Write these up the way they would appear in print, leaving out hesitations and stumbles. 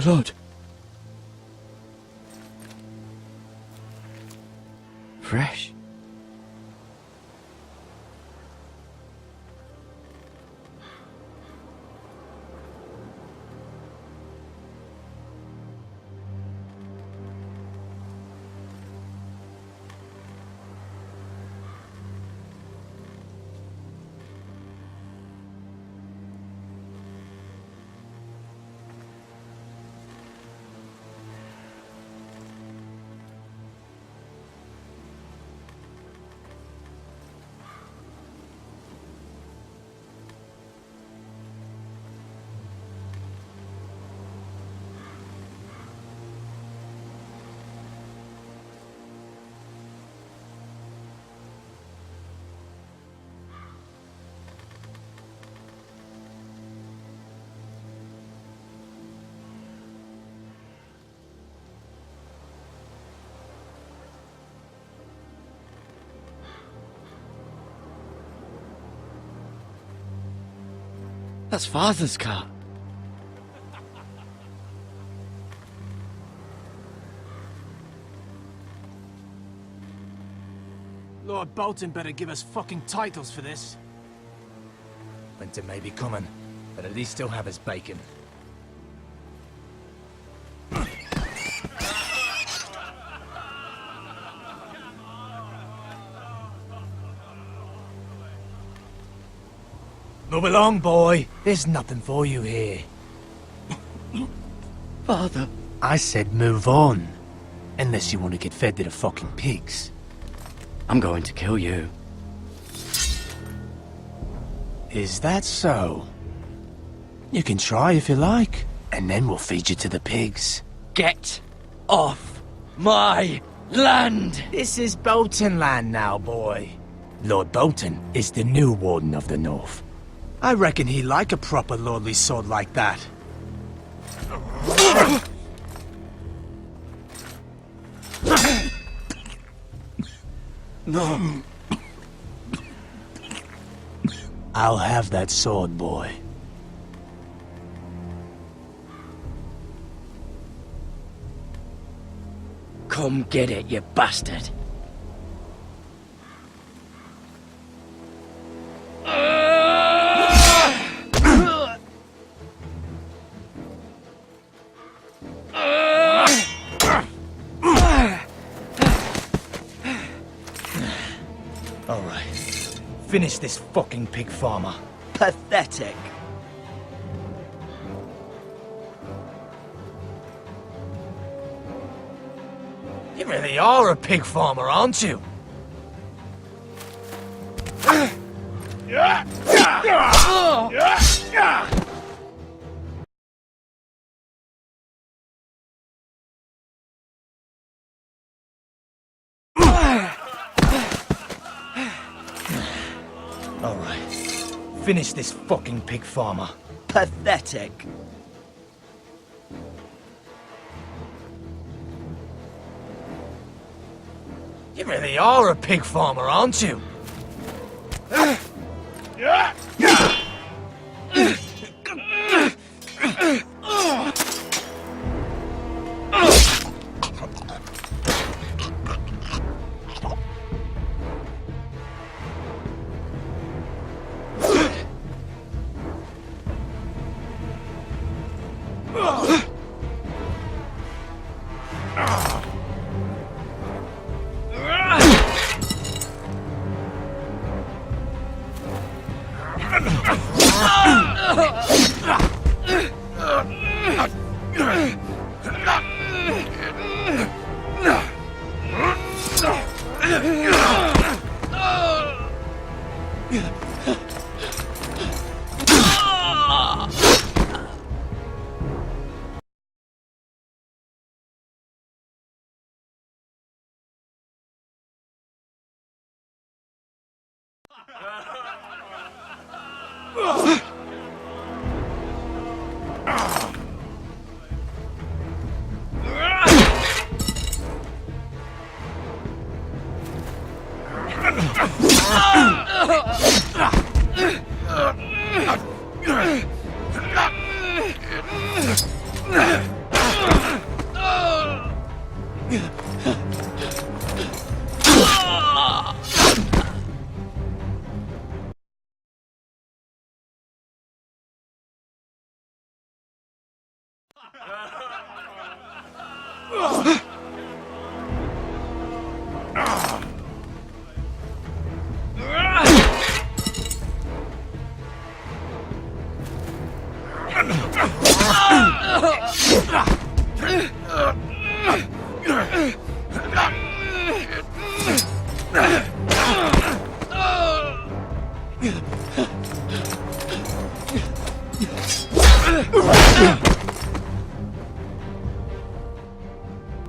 Blood. Fresh. That's Father's car. Lord Bolton better give us fucking titles for this. Winter may be coming, but at least he'll have his bacon. Move along, boy. There's nothing for you here. Father. I said move on. Unless you want to get fed to the fucking pigs. I'm going to kill you. Is that so? You can try if you like, and then we'll feed you to the pigs. Get off my land! This is Bolton land now, boy. Lord Bolton is the new Warden of the North. I reckon he'd like a proper lordly sword like that. No. I'll have that sword, boy. Come get it, you bastard. Alright. Finish this fucking pig farmer. Pathetic. You really are a pig farmer, aren't you? Alright. Finish this fucking pig farmer. Pathetic. You really are a pig farmer, aren't you?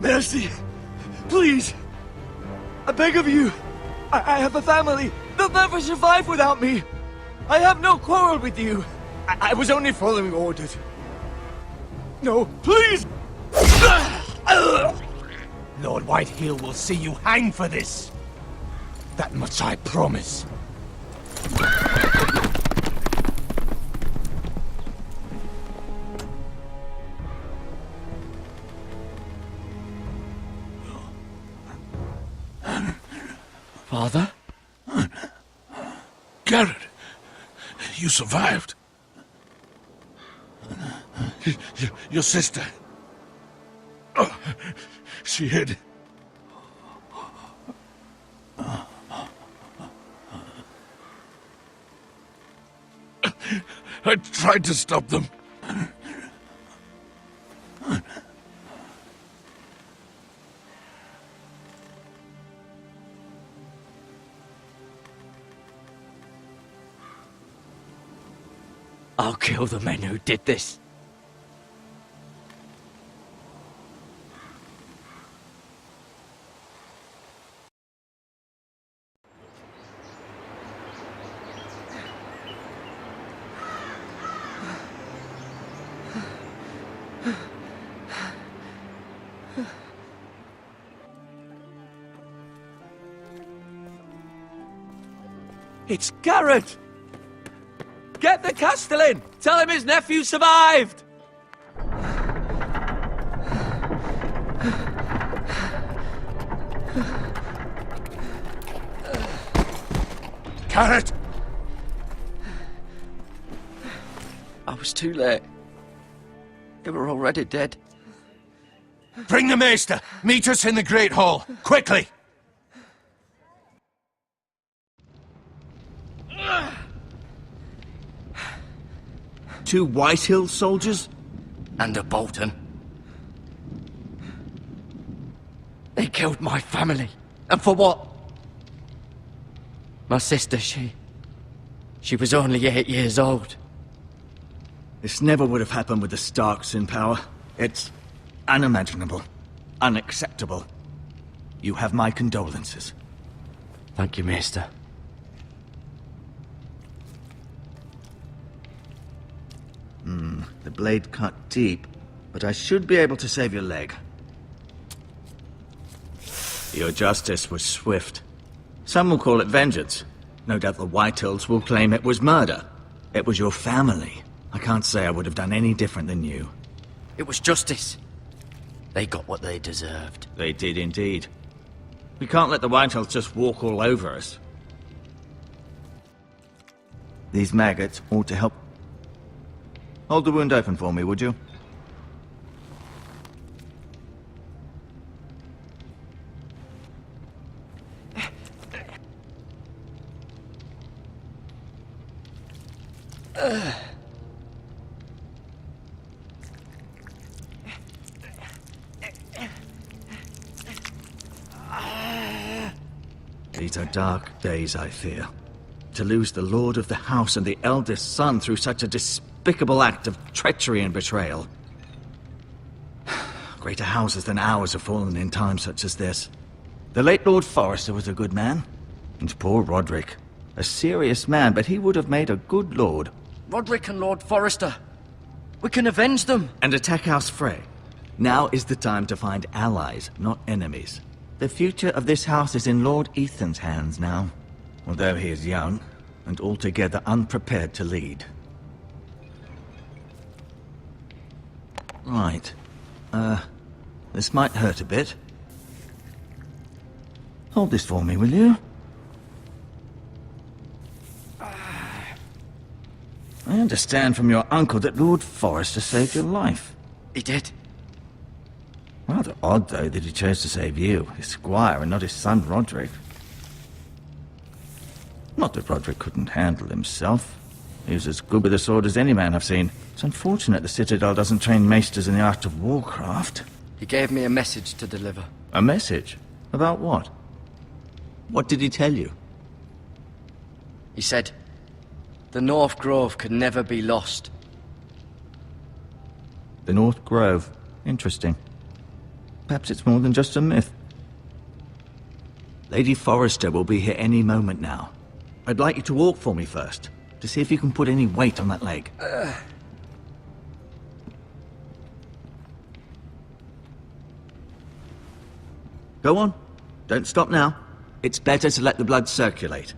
Mercy! Please! I beg of you! I have a family! They'll never survive without me! I have no quarrel with you! I was only following orders. No, please! Lord Whitehill will see you hang for this. That much I promise. Father? Garrett, you survived. Your sister. Oh, she hid. I tried to stop them. I'll kill the men who did this. It's Garrett! Get the Castellan! Tell him his nephew survived! Garrett! I was too late. They were already dead. Bring the Maester! Meet us in the Great Hall! Quickly! Two Whitehill soldiers? And a Bolton. They killed my family. And for what? My sister, she was only 8 years old. This never would have happened with the Starks in power. It's unimaginable. Unacceptable. You have my condolences. Thank you, Maester. The blade cut deep, but I should be able to save your leg. Your justice was swift. Some will call it vengeance. No doubt the Whitehills will claim it was murder. It was your family. I can't say I would have done any different than you. It was justice. They got what they deserved. They did indeed. We can't let the Whitehills just walk all over us. These maggots ought to help. Hold the wound open for me, would you? These are dark days, I fear. To lose the lord of the house and the eldest son through such a despicable act of treachery and betrayal. Greater houses than ours have fallen in times such as this. The late Lord Forrester was a good man. And poor Roderick. A serious man, but he would have made a good lord. Roderick and Lord Forrester. We can avenge them. And attack House Frey. Now is the time to find allies, not enemies. The future of this house is in Lord Ethan's hands now. Although he is young, and altogether unprepared to lead. Right. This might hurt a bit. Hold this for me, will you? I understand from your uncle that Lord Forrester saved your life. He did. Rather odd, though, that he chose to save you, his squire, and not his son Roderick. Not that Roderick couldn't handle himself. He was as good with a sword as any man I've seen. It's unfortunate the Citadel doesn't train maesters in the art of warcraft. He gave me a message to deliver. A message? About what? What did he tell you? He said, the North Grove could never be lost. The North Grove. Interesting. Perhaps it's more than just a myth. Lady Forrester will be here any moment now. I'd like you to walk for me first, to see if you can put any weight on that leg. Go on. Don't stop now. It's better to let the blood circulate.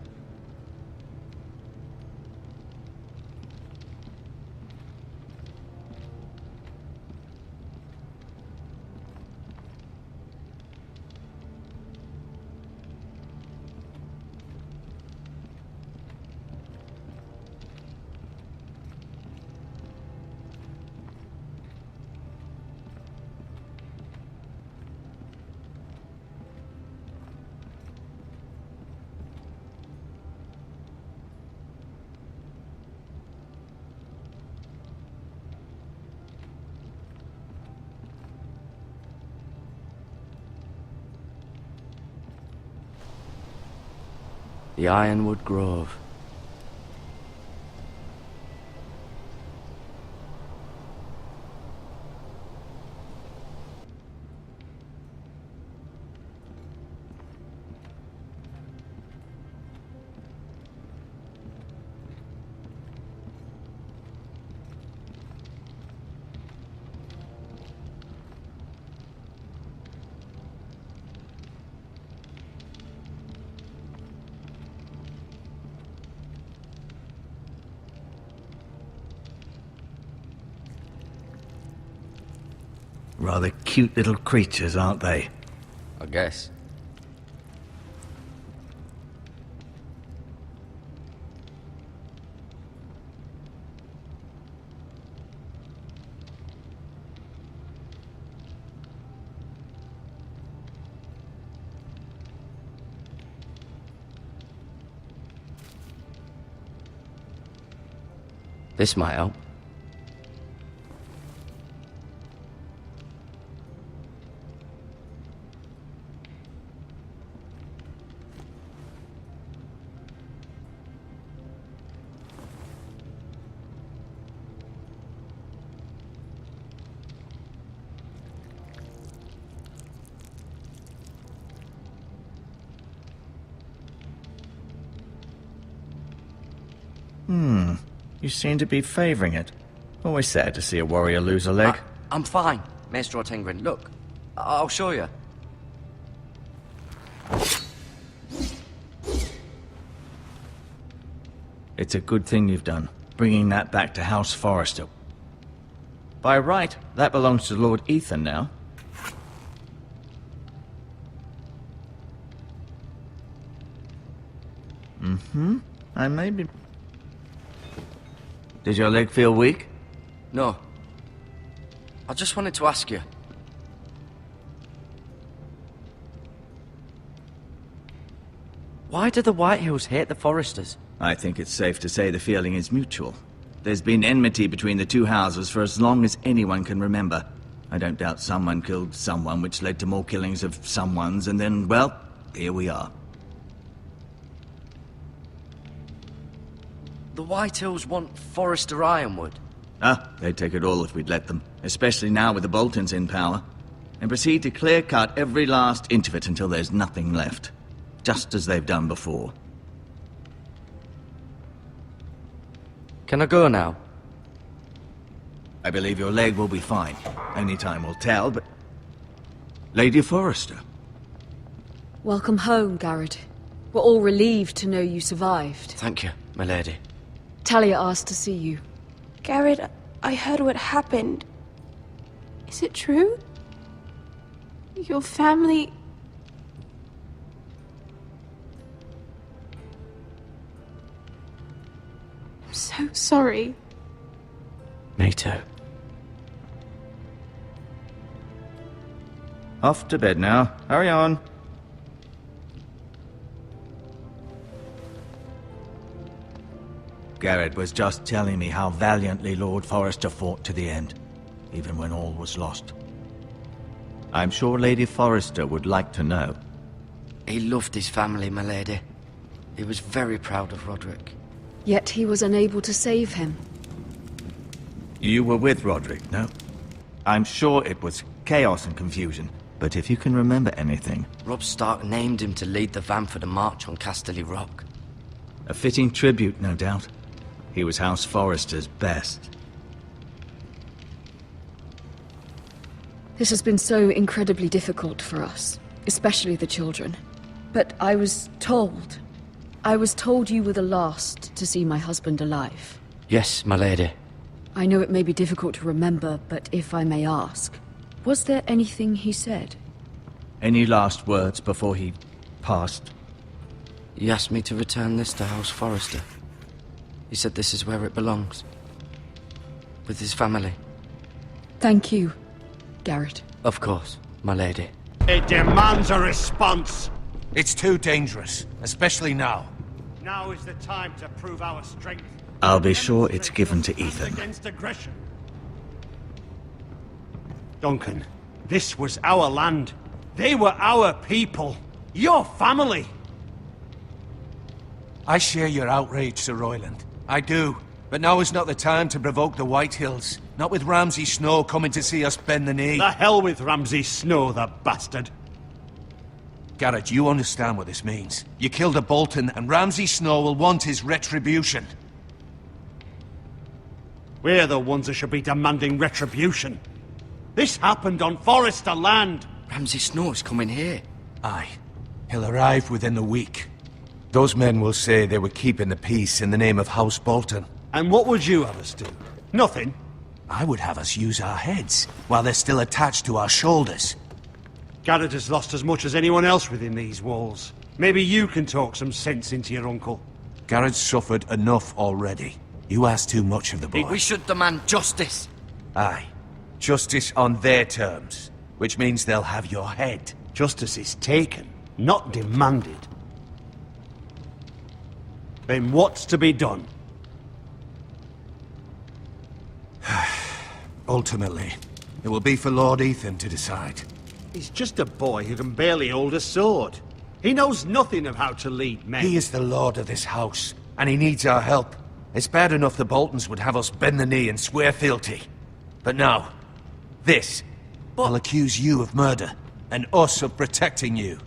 The Ironwood Grove. Rather cute little creatures, aren't they? I guess. This might help. You seem to be favouring it. Always sad to see a warrior lose a leg. I'm fine, Maestro Tengrin. Look, I'll show you. It's a good thing you've done, bringing that back to House Forrester. By right, that belongs to Lord Ethan now. I may be... Did your leg feel weak? No. I just wanted to ask you. Why do the Whitehills hate the Forresters? I think it's safe to say the feeling is mutual. There's been enmity between the two houses for as long as anyone can remember. I don't doubt someone killed someone, which led to more killings of someones, and then, well, here we are. The Whitehills want Forrester Ironwood. They'd take it all if we'd let them, especially now with the Boltons in power, and proceed to clear-cut every last inch of it until there's nothing left, just as they've done before. Can I go now? I believe your leg will be fine. Only time will tell, but... Lady Forrester. Welcome home, Garrett. We're all relieved to know you survived. Thank you, my lady. Talia asked to see you. Garrett, I heard what happened. Is it true? Your family... so sorry. Me too. Off to bed now. Hurry on. Garrett was just telling me how valiantly Lord Forrester fought to the end, even when all was lost. I'm sure Lady Forrester would like to know. He loved his family, my lady. He was very proud of Roderick. Yet he was unable to save him. You were with Roderick, no? I'm sure it was chaos and confusion, but if you can remember anything... Robb Stark named him to lead the van for the march on Casterly Rock. A fitting tribute, no doubt. He was House Forrester's best. This has been so incredibly difficult for us, especially the children. But I was told you were the last to see my husband alive. Yes, my lady. I know it may be difficult to remember, but if I may ask, was there anything he said? Any last words before he passed? He asked me to return this to House Forrester. He said this is where it belongs. With his family. Thank you, Garrett. Of course, my lady. It demands a response. It's too dangerous, especially now. Now is the time to prove our strength. I'll be sure it's given to Ethan. Against aggression. Duncan, this was our land. They were our people. Your family. I share your outrage, Sir Royland. I do. But now is not the time to provoke the Whitehills. Not with Ramsay Snow coming to see us bend the knee. The hell with Ramsay Snow, the bastard. Garrett, you understand what this means. You killed a Bolton, and Ramsay Snow will want his retribution. We're the ones that should be demanding retribution. This happened on Forrester land. Ramsay Snow is coming here. Aye. He'll arrive within the week. Those men will say they were keeping the peace in the name of House Bolton. And what would you have us do? Nothing. I would have us use our heads, while they're still attached to our shoulders. Garrett has lost as much as anyone else within these walls. Maybe you can talk some sense into your uncle. Garrett's suffered enough already. You ask too much of the boy. We should demand justice. Aye. Justice on their terms, which means they'll have your head. Justice is taken, not demanded. Then what's to be done? Ultimately, it will be for Lord Ethan to decide. He's just a boy who can barely hold a sword. He knows nothing of how to lead men. He is the lord of this house, and he needs our help. It's bad enough the Boltons would have us bend the knee and swear fealty. But now, this. I'll accuse you of murder, and us of protecting you.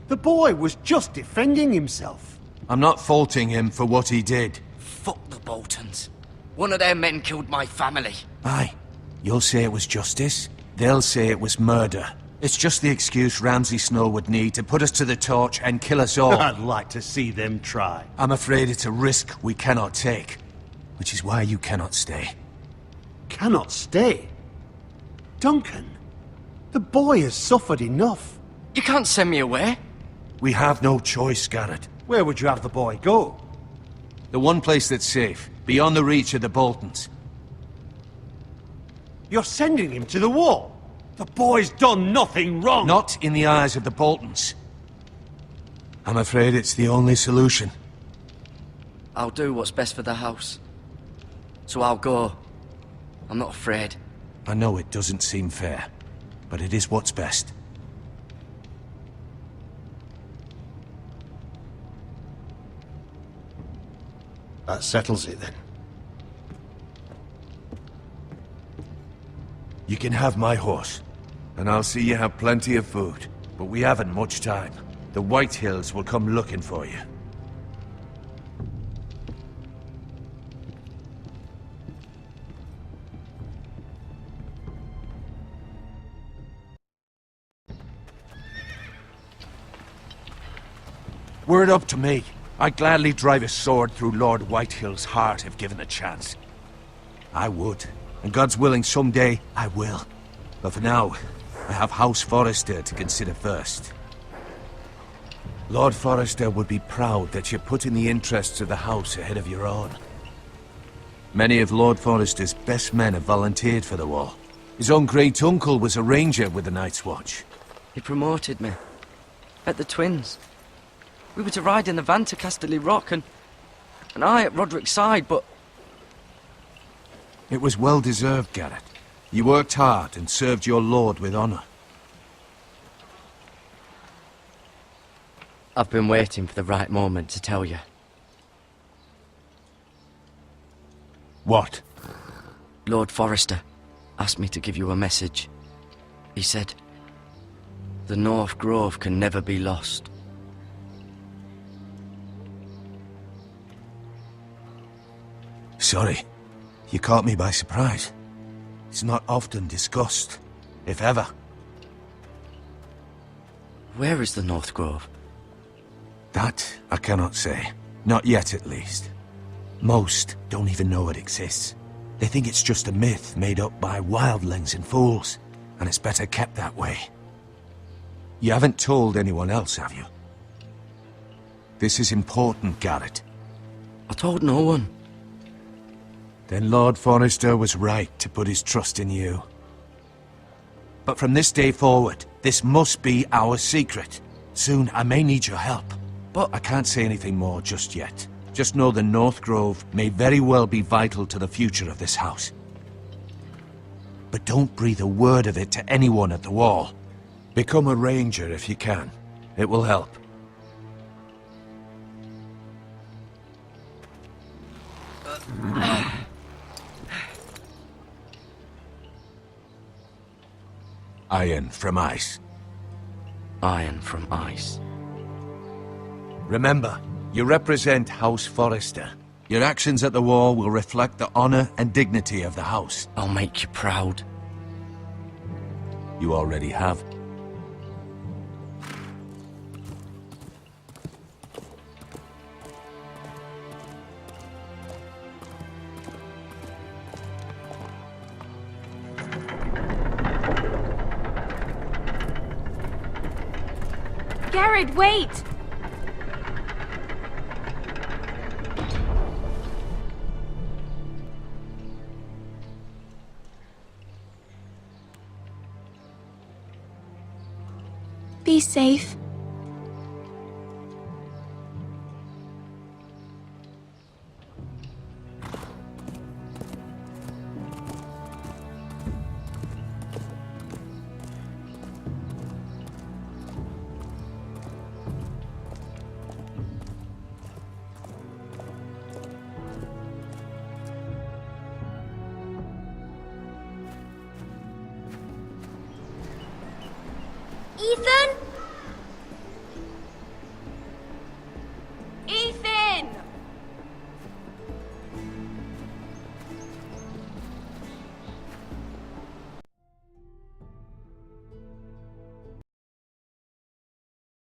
The boy was just defending himself. I'm not faulting him for what he did. Fuck the Boltons. One of their men killed my family. Aye. You'll say it was justice. They'll say it was murder. It's just the excuse Ramsay Snow would need to put us to the torch and kill us all. I'd like to see them try. I'm afraid it's a risk we cannot take. Which is why you cannot stay. Cannot stay? Duncan, the boy has suffered enough. You can't send me away. We have no choice, Garrett. Where would you have the boy go? The one place that's safe, beyond the reach of the Boltons. You're sending him to the wall? The boy's done nothing wrong! Not in the eyes of the Boltons. I'm afraid it's the only solution. I'll do what's best for the house. So I'll go. I'm not afraid. I know it doesn't seem fair, but it is what's best. That settles it then. You can have my horse, and I'll see you have plenty of food. But we haven't much time. The Whitehills will come looking for you. Were it up to me, I'd gladly drive a sword through Lord Whitehill's heart if given the chance. I would. And God's willing, someday, I will. But for now, I have House Forrester to consider first. Lord Forrester would be proud that you're putting the interests of the house ahead of your own. Many of Lord Forrester's best men have volunteered for the wall. His own great uncle was a ranger with the Night's Watch. He promoted me. At the Twins. We were to ride in the van to Casterly Rock, and I at Roderick's side, but... It was well deserved, Garrett. You worked hard and served your lord with honor. I've been waiting for the right moment to tell you. What? Lord Forrester asked me to give you a message. He said, the North Grove can never be lost. Sorry. You caught me by surprise. It's not often discussed, if ever. Where is the North Grove? That I cannot say. Not yet, at least. Most don't even know it exists. They think it's just a myth made up by wildlings and fools, and it's better kept that way. You haven't told anyone else, have you? This is important, Garrett. I told no one. Then Lord Forrester was right to put his trust in you. But from this day forward, this must be our secret. Soon I may need your help. But I can't say anything more just yet. Just know the North Grove may very well be vital to the future of this house. But don't breathe a word of it to anyone at the wall. Become a ranger if you can. It will help. Iron from ice. Iron from ice. Remember, you represent House Forrester. Your actions at the wall will reflect the honor and dignity of the house. I'll make you proud. You already have. Garrett, wait! Be safe.